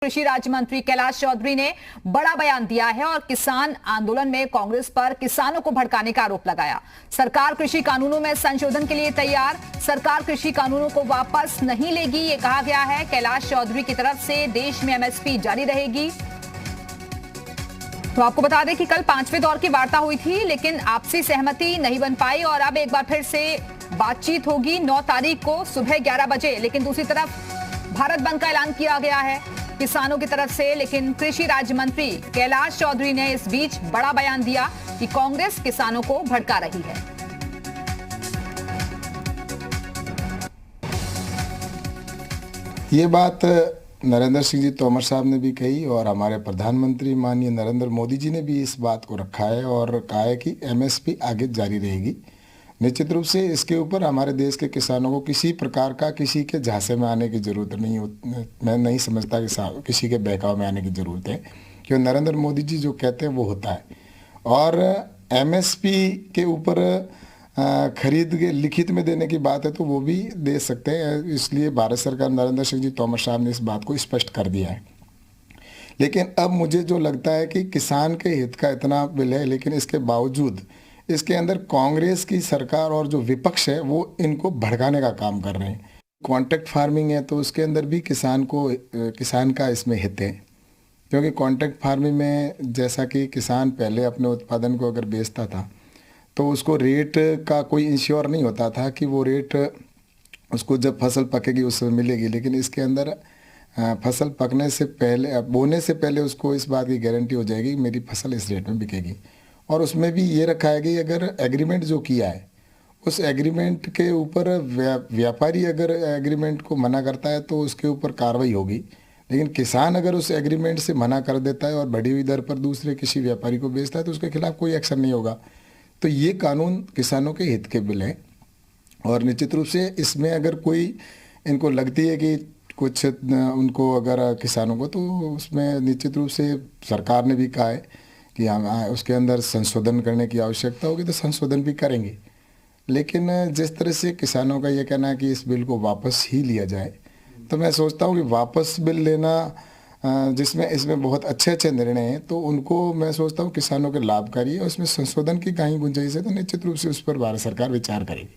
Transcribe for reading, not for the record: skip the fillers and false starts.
कृषि राज्य मंत्री कैलाश चौधरी ने बड़ा बयान दिया है और किसान आंदोलन में कांग्रेस पर किसानों को भड़काने का आरोप लगाया। सरकार कृषि कानूनों में संशोधन के लिए तैयार, सरकार कृषि कानूनों को वापस नहीं लेगी, ये कहा गया है। कैलाश चौधरी की तरफ से देश में एमएसपी जारी रहेगी। तो आपको बता दें कि कल 5वें दौर की वार्ता हुई थी, लेकिन आपसी सहमति नहीं बन पाई और अब एक बार फिर से बातचीत होगी 9 तारीख को सुबह 11 बजे। लेकिन दूसरी तरफ भारत बंद का ऐलान किया गया है किसानों की तरफ से, लेकिन कृषि राज्य मंत्री कैलाश चौधरी ने इस बीच बड़ा बयान दिया कि कांग्रेस किसानों को भड़का रही है। ये बात नरेंद्र सिंह जी तोमर साहब ने भी कही और हमारे प्रधानमंत्री माननीय नरेंद्र मोदी जी ने भी इस बात को रखा है और कहा है कि एमएसपी आगे जारी रहेगी। निश्चित रूप से इसके ऊपर हमारे देश के किसानों को किसी प्रकार का किसी के झांसे में आने की ज़रूरत नहीं हो। मैं नहीं समझता कि किसी के बहकाव में आने की ज़रूरत है, क्योंकि नरेंद्र मोदी जी जो कहते हैं वो होता है। और एमएसपी के ऊपर खरीद के लिखित में देने की बात है तो वो भी दे सकते हैं, इसलिए भारत सरकार नरेंद्र सिंह जी तोमर साहब ने इस बात को स्पष्ट कर दिया है। लेकिन अब मुझे जो लगता है कि किसान के हित का इतना बिल है, लेकिन इसके बावजूद इसके अंदर कांग्रेस की सरकार और जो विपक्ष है वो इनको भड़काने का काम कर रहे हैं। कॉन्ट्रैक्ट फार्मिंग है तो उसके अंदर भी किसान का इसमें हित है, क्योंकि कॉन्ट्रैक्ट फार्मिंग में जैसा कि किसान पहले अपने उत्पादन को अगर बेचता था तो उसको रेट का कोई इंश्योर नहीं होता था कि वो रेट उसको जब फसल पकेगी उस समय मिलेगी। लेकिन इसके अंदर फसल पकने से पहले, बोने से पहले उसको इस बात की गारंटी हो जाएगी मेरी फसल इस रेट में बिकेगी। और उसमें भी ये रखा है कि अगर एग्रीमेंट जो किया है उस एग्रीमेंट के ऊपर व्यापारी अगर एग्रीमेंट को मना करता है तो उसके ऊपर कार्रवाई होगी। लेकिन किसान अगर उस एग्रीमेंट से मना कर देता है और बढ़ी हुई दर पर दूसरे किसी व्यापारी को बेचता है तो उसके खिलाफ कोई एक्शन नहीं होगा। तो ये कानून किसानों के हित के बिल है और निश्चित रूप से इसमें अगर कोई इनको लगती है कि कुछ उनको अगर किसानों को, तो उसमें निश्चित रूप से सरकार ने भी कहा है कि हम उसके अंदर संशोधन करने की आवश्यकता होगी तो संशोधन भी करेंगे। लेकिन जिस तरह से किसानों का ये कहना है कि इस बिल को वापस ही लिया जाए, तो मैं सोचता हूँ कि वापस बिल लेना जिसमें इसमें बहुत अच्छे अच्छे निर्णय हैं तो उनको मैं सोचता हूँ किसानों के लाभकारी है और इसमें संशोधन की कहीं गुंजाइश है तो निश्चित रूप से उस पर भारत सरकार विचार करेगी।